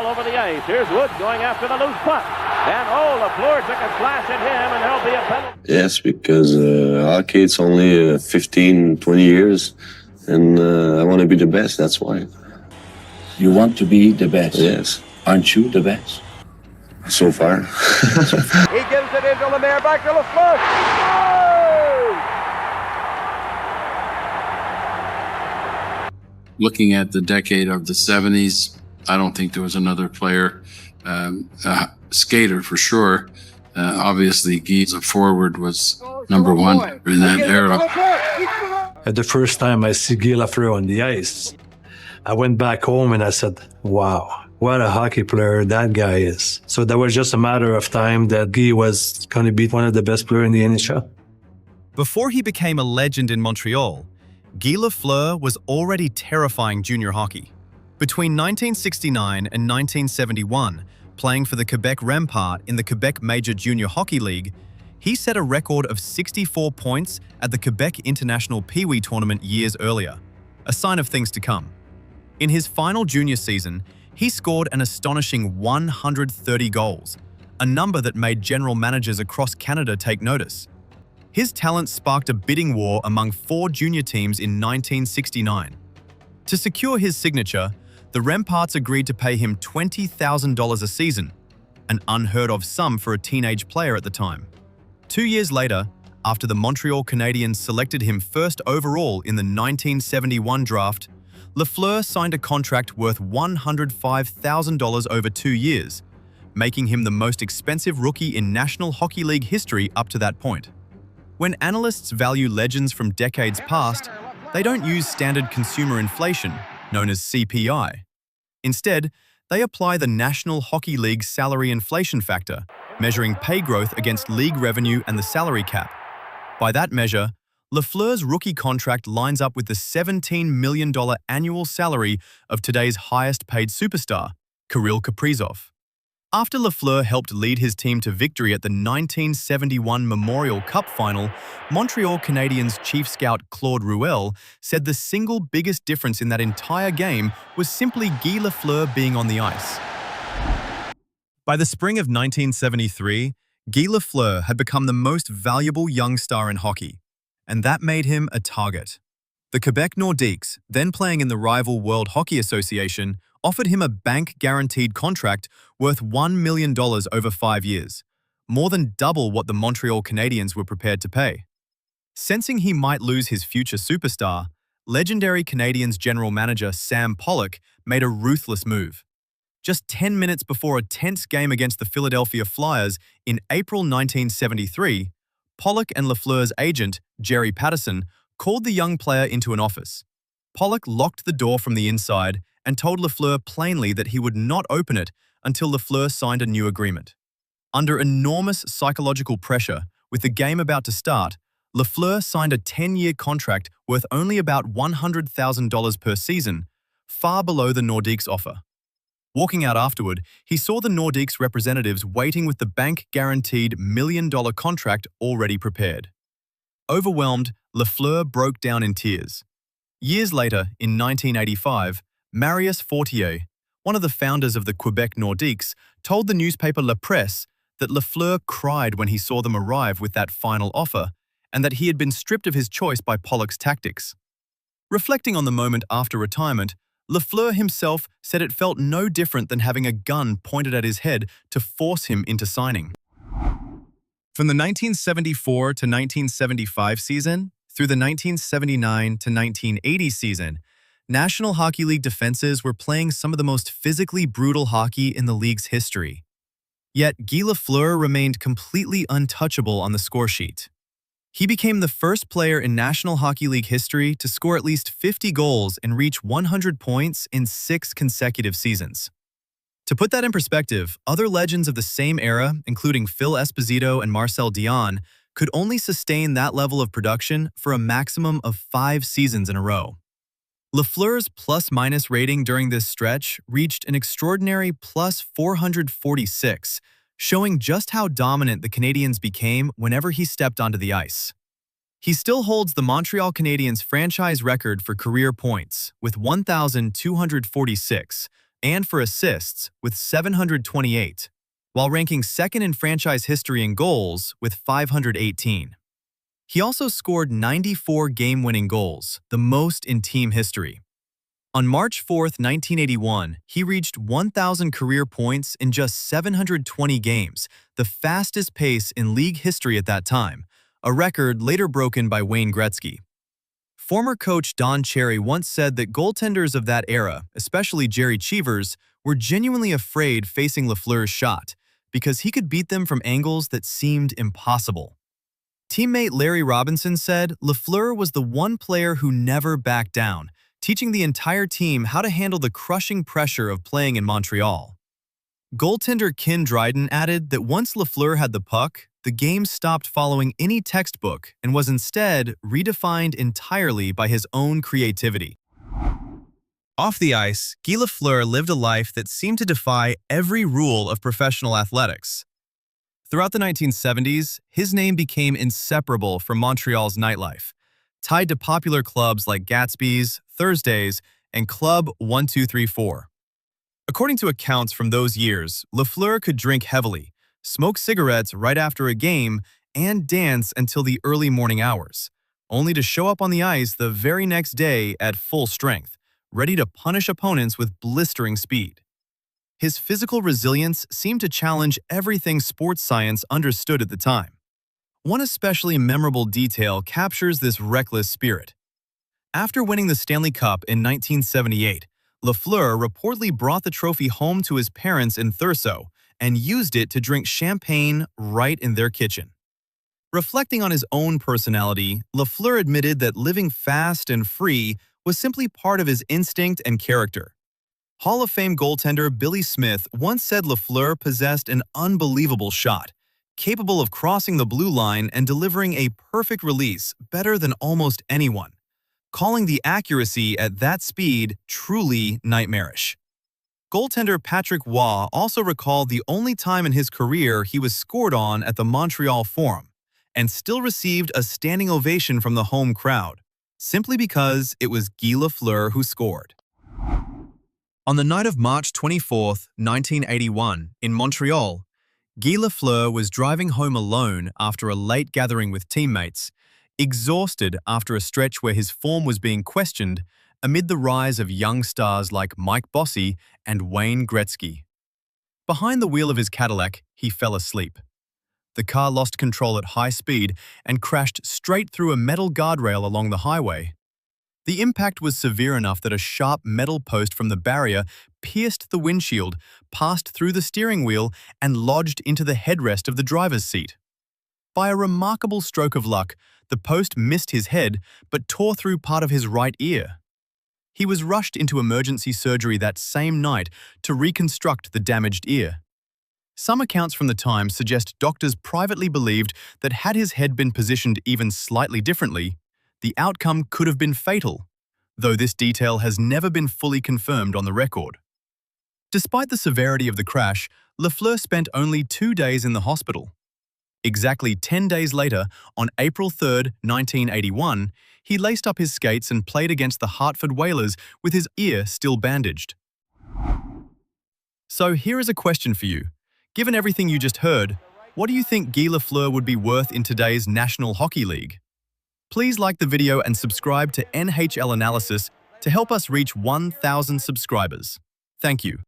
Over the ice. Here's Wood going after the loose puck. And Lafleur took a slash at him, and there'll be a penalty. Yes, because hockey, it's only 15, 20 years, and I want to be the best, that's why. You want to be the best? Yes. Aren't you the best? So far. He gives it into Lemaire, back to Lafleur. Looking at the decade of the 70s, I don't think there was another player, skater for sure. Obviously, Guy as a forward was number one in that era. The first time I see Guy Lafleur on the ice, I went back home and I said, wow, what a hockey player that guy is. So that was just a matter of time that Guy was going to be one of the best players in the NHL. Before he became a legend in Montreal, Guy Lafleur was already terrifying junior hockey. Between 1969 and 1971, playing for the Quebec Rempart in the Quebec Major Junior Hockey League, he set a record of 64 points at the Quebec International Pee Wee tournament years earlier, a sign of things to come. In his final junior season, he scored an astonishing 130 goals, a number that made general managers across Canada take notice. His talent sparked a bidding war among 4 junior teams in 1969. To secure his signature, the Remparts agreed to pay him $20,000 a season, an unheard-of sum for a teenage player at the time. 2 years later, after the Montreal Canadiens selected him first overall in the 1971 draft, Lafleur signed a contract worth $105,000 over 2 years, making him the most expensive rookie in National Hockey League history up to that point. When analysts value legends from decades past, they don't use standard consumer inflation, known as CPI. Instead, they apply the National Hockey League salary inflation factor, measuring pay growth against league revenue and the salary cap. By that measure, Lafleur's rookie contract lines up with the $17 million annual salary of today's highest-paid superstar, Kirill Kaprizov. After Lafleur helped lead his team to victory at the 1971 Memorial Cup final, Montreal Canadiens chief scout Claude Ruel said the single biggest difference in that entire game was simply Guy Lafleur being on the ice. By the spring of 1973, Guy Lafleur had become the most valuable young star in hockey, and that made him a target. The Quebec Nordiques, then playing in the rival World Hockey Association, offered him a bank-guaranteed contract worth $1 million over 5 years, more than double what the Montreal Canadiens were prepared to pay. Sensing he might lose his future superstar, legendary Canadiens general manager Sam Pollock made a ruthless move. Just 10 minutes before a tense game against the Philadelphia Flyers in April 1973, Pollock and Lafleur's agent, Jerry Patterson, called the young player into an office. Pollock locked the door from the inside and told Lafleur plainly that he would not open it until Lafleur signed a new agreement. Under enormous psychological pressure, with the game about to start, Lafleur signed a 10-year contract worth only about $100,000 per season, far below the Nordiques' offer. Walking out afterward, he saw the Nordiques' representatives waiting with the bank-guaranteed $1 million contract already prepared. Overwhelmed, Lafleur broke down in tears. Years later, in 1985, Marius Fortier, one of the founders of the Quebec Nordiques, told the newspaper La Presse that Lafleur cried when he saw them arrive with that final offer, and that he had been stripped of his choice by Pollock's tactics. Reflecting on the moment after retirement, Lafleur himself said it felt no different than having a gun pointed at his head to force him into signing. From the 1974 to 1975 season through the 1979 to 1980 season, National Hockey League defenses were playing some of the most physically brutal hockey in the league's history. Yet Guy Lafleur remained completely untouchable on the score sheet. He became the first player in National Hockey League history to score at least 50 goals and reach 100 points in 6 consecutive seasons. To put that in perspective, other legends of the same era, including Phil Esposito and Marcel Dion, could only sustain that level of production for a maximum of 5 seasons in a row. Lafleur's plus-minus rating during this stretch reached an extraordinary plus 446, showing just how dominant the Canadiens became whenever he stepped onto the ice. He still holds the Montreal Canadiens franchise record for career points, with 1,246, and for assists with 728, while ranking second in franchise history in goals with 518. He also scored 94 game-winning goals, the most in team history. On March 4, 1981, he reached 1,000 career points in just 720 games, the fastest pace in league history at that time, a record later broken by Wayne Gretzky. Former coach Don Cherry once said that goaltenders of that era, especially Jerry Cheevers, were genuinely afraid facing Lafleur's shot because he could beat them from angles that seemed impossible. Teammate Larry Robinson said Lafleur was the one player who never backed down, teaching the entire team how to handle the crushing pressure of playing in Montreal. Goaltender Ken Dryden added that once Lafleur had the puck, the game stopped following any textbook and was instead redefined entirely by his own creativity. Off the ice, Guy Lafleur lived a life that seemed to defy every rule of professional athletics. Throughout the 1970s, his name became inseparable from Montreal's nightlife, tied to popular clubs like Gatsby's, Thursdays, and Club 1234. According to accounts from those years, Lafleur could drink heavily, smoke cigarettes right after a game, and dance until the early morning hours, only to show up on the ice the very next day at full strength, ready to punish opponents with blistering speed. His physical resilience seemed to challenge everything sports science understood at the time. One especially memorable detail captures this reckless spirit. After winning the Stanley Cup in 1978, Lafleur reportedly brought the trophy home to his parents in Thurso and used it to drink champagne right in their kitchen. Reflecting on his own personality, Lafleur admitted that living fast and free was simply part of his instinct and character. Hall of Fame goaltender Billy Smith once said Lafleur possessed an unbelievable shot, capable of crossing the blue line and delivering a perfect release better than almost anyone, calling the accuracy at that speed truly nightmarish. Goaltender Patrick Waugh also recalled the only time in his career he was scored on at the Montreal Forum, and still received a standing ovation from the home crowd, simply because it was Guy Lafleur who scored. On the night of March 24, 1981, in Montreal, Guy Lafleur was driving home alone after a late gathering with teammates, exhausted after a stretch where his form was being questioned amid the rise of young stars like Mike Bossy and Wayne Gretzky. Behind the wheel of his Cadillac, he fell asleep. The car lost control at high speed and crashed straight through a metal guardrail along the highway. The impact was severe enough that a sharp metal post from the barrier pierced the windshield, passed through the steering wheel, and lodged into the headrest of the driver's seat. By a remarkable stroke of luck, the post missed his head but tore through part of his right ear. He was rushed into emergency surgery that same night to reconstruct the damaged ear. Some accounts from the time suggest doctors privately believed that had his head been positioned even slightly differently, the outcome could have been fatal, though this detail has never been fully confirmed on the record. Despite the severity of the crash, Lafleur spent only 2 days in the hospital. Exactly 10 days later, on April 3, 1981, he laced up his skates and played against the Hartford Whalers with his ear still bandaged. So here is a question for you. Given everything you just heard, what do you think Guy Lafleur would be worth in today's National Hockey League? Please like the video and subscribe to NHL Analysis to help us reach 1,000 subscribers. Thank you.